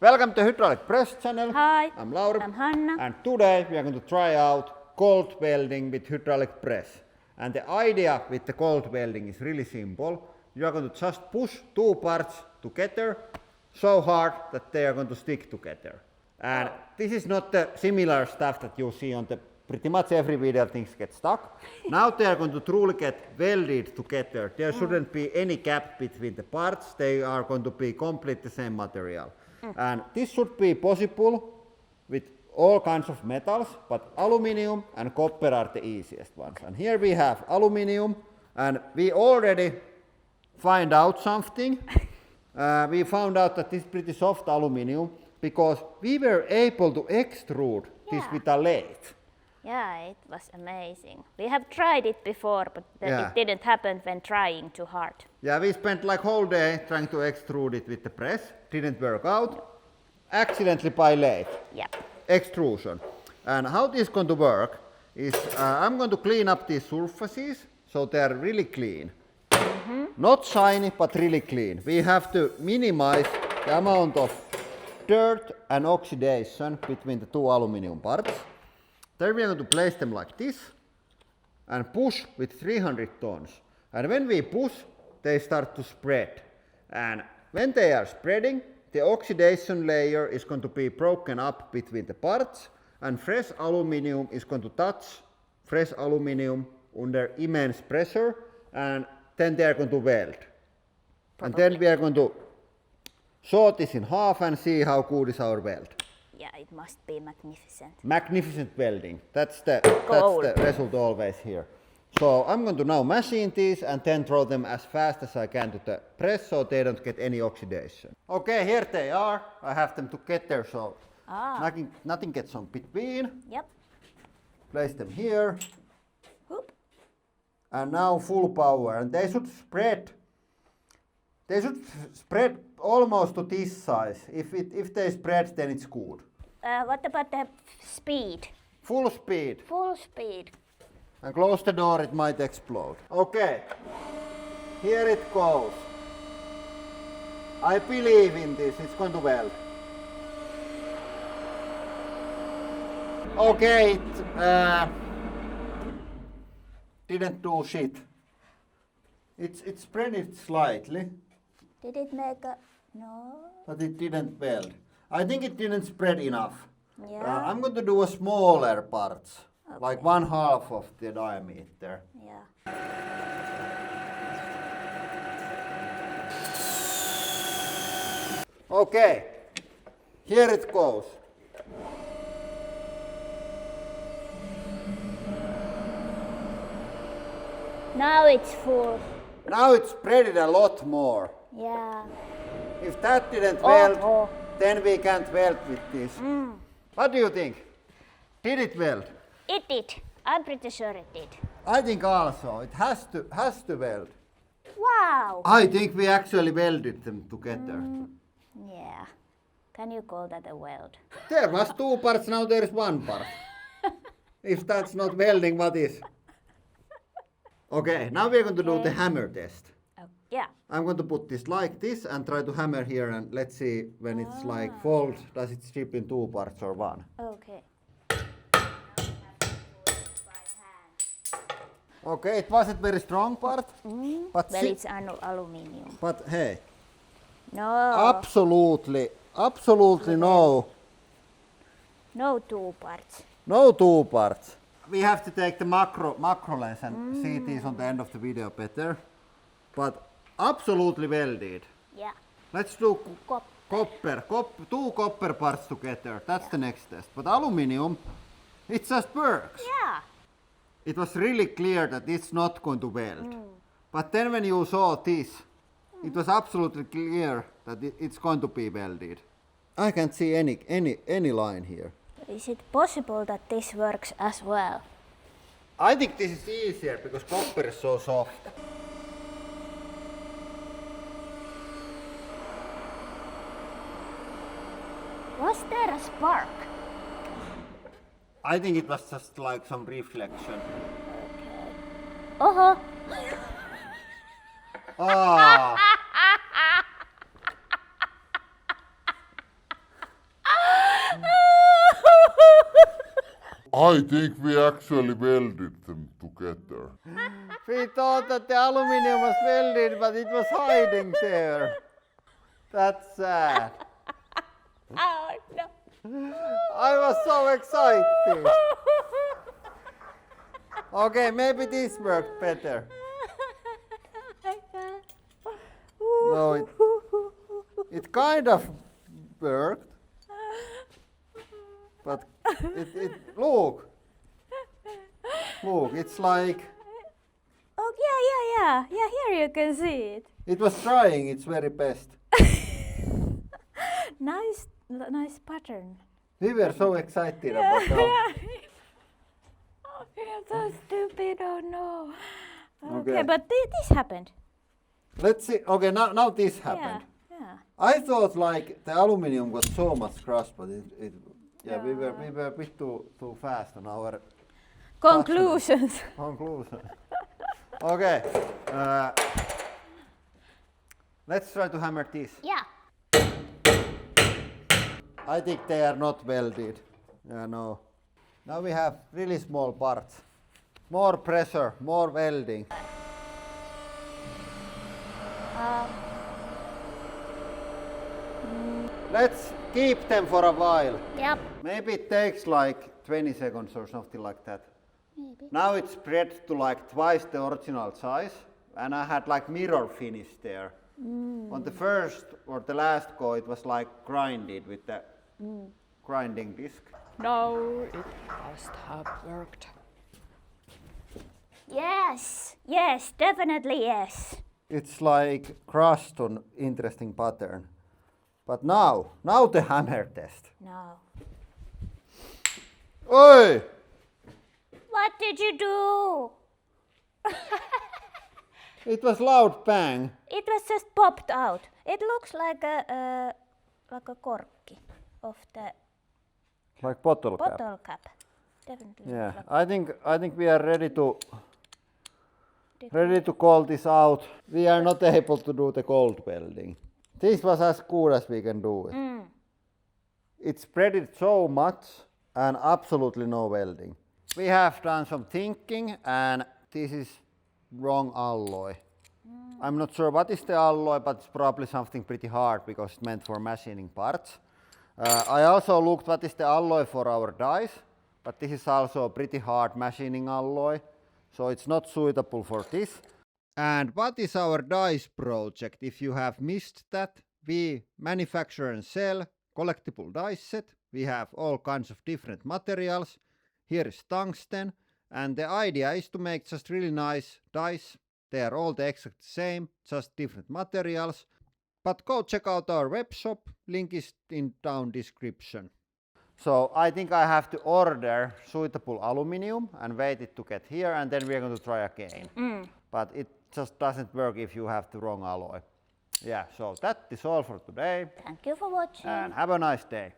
Welcome to Hydraulic Press channel. Hi, I'm Lauri. I'm Hanna. And today we are going to try out cold welding with hydraulic press. And the idea with the cold welding is really simple. You are going to just push two parts together so hard that they are going to stick together. And this is not the similar stuff that you see on the pretty much every video things get stuck. Now they are going to truly get welded together. There shouldn't be any gap between the parts. They are going to be completely the same material. And this should be possible with all kinds of metals, but aluminium and copper are the easiest ones. And here we have aluminium, and we already find out something. We found out that this is pretty soft aluminium because we were able to extrude this with a lathe. Yeah, it was amazing. We have tried it before, but it didn't happen when trying too hard. Yeah, we spent like whole day trying to extrude it with the press. Didn't work out. Accidentally by lathe. Yeah. Extrusion. And how this is going to work is I'm going to clean up these surfaces so they are really clean. Not shiny, but really clean. We have to minimize the amount of dirt and oxidation between the two aluminum parts. Then we are going to place them like this and push with 300 tons. And when we push, they start to spread. And when they are spreading, the oxidation layer is going to be broken up between the parts, and fresh aluminum is going to touch fresh aluminum under immense pressure, and then they are going to weld. And then we are going to saw this in half and see how good is our weld. Yeah, it must be magnificent. Magnificent welding. That's the result always here. So I'm going to now machine these and then throw them as fast as I can to the press so they don't get any oxidation. Okay, here they are. I have them together so nothing gets on between. Yep. Place them here. Whoop. And now full power. And they should spread. They should spread almost to this size. If they spread, then it's good. What about the speed? Full speed. Full speed. And close the door, it might explode. Okay, here it goes. I believe in this, it's going to weld. Okay, it didn't do shit. It spread it slightly. Did it make a... No? But it didn't weld. I think it didn't spread enough. Yeah. I'm going to do a smaller parts. Okay. Like 1/2 of the diameter. Yeah. Okay, here it goes. Now it's full. Now it's spread a lot more. Yeah. If that didn't weld, then we can't weld with this. What do you think? Did it weld? It did. I'm pretty sure it did. I think also. It has to weld. Wow. I think we actually welded them together. Yeah. Can you call that a weld? There was two parts, now there is one part. If that's not welding, what is? Okay, now we're going to do the hammer test. Yeah. I'm going to put this like this and try to hammer here, and let's see when it's like fold, does it strip in two parts or one? Okay. Okay, it wasn't very strong part, but well, it's aluminium. But hey, No. absolutely no. No two parts. No two parts. We have to take the macro lens and see these on the end of the video better. But absolutely welded. Yeah. Let's do Copper. two copper parts together. That's the next test. But aluminium, it just works. Yeah. It was really clear that it's not going to weld. But then when you saw this, it was absolutely clear that it's going to be welded. I can't see any line here. Is it possible that this works as well? I think this is easier because copper is so soft. Was there a spark? I think it was just like some reflection. Okay. Ah. I think we actually welded them together. We thought that the aluminium was welded, but it was hiding there. That's sad. Oh no. I was so excited. Okay, maybe this worked better. No, it kind of worked. But look, it's like, Oh yeah. Here you can see it. it was trying its very best. Nice pattern. We were so excited about that. Oh, I'm so stupid. Oh no. Okay, Okay. but this happened. Let's see. Okay, now this happened. Yeah. I thought like the aluminium got so much crust, but we were a bit too fast on our Conclusions. conclusion. Okay, let's try to hammer this. Yeah. I think they are not welded. Yeah, no. Now we have really small parts. More pressure, more welding. Let's keep them for a while. Yep. Maybe it takes like 20 seconds or something like that. Maybe. Now it's spread to like twice the original size, and I had like mirror finish there. On the first or the last go, it was like grinded with the grinding disc. No, it must have worked. Yes, definitely yes. It's like crust on interesting pattern. But now the hammer test. No. Oi! What did you do? It was loud bang. It was just popped out. It looks like a corkki of the Like bottle cap. bottle cap. Definitely. Yeah, looks I think we are ready to call this out. We are not able to do the cold welding. This was as good as we can do it. It spread it so much and absolutely no welding. We have done some thinking and this is wrong alloy. I'm not sure what is the alloy, but it's probably something pretty hard because it's meant for machining parts. I also looked what is the alloy for our dies, but this is also a pretty hard machining alloy, so it's not suitable for this. And what is our dies project? If you have missed that, we manufacture and sell collectible dice set. We have all kinds of different materials. Here is tungsten, and the idea is to make just really nice dice. They are all the exact same, just different materials. But go check out our web shop, link is in down description. So I think I have to order suitable aluminium and wait it to get here, and then we're going to try again. But it just doesn't work if you have the wrong alloy. Yeah, so that is all for today, Thank you for watching. and have a nice day.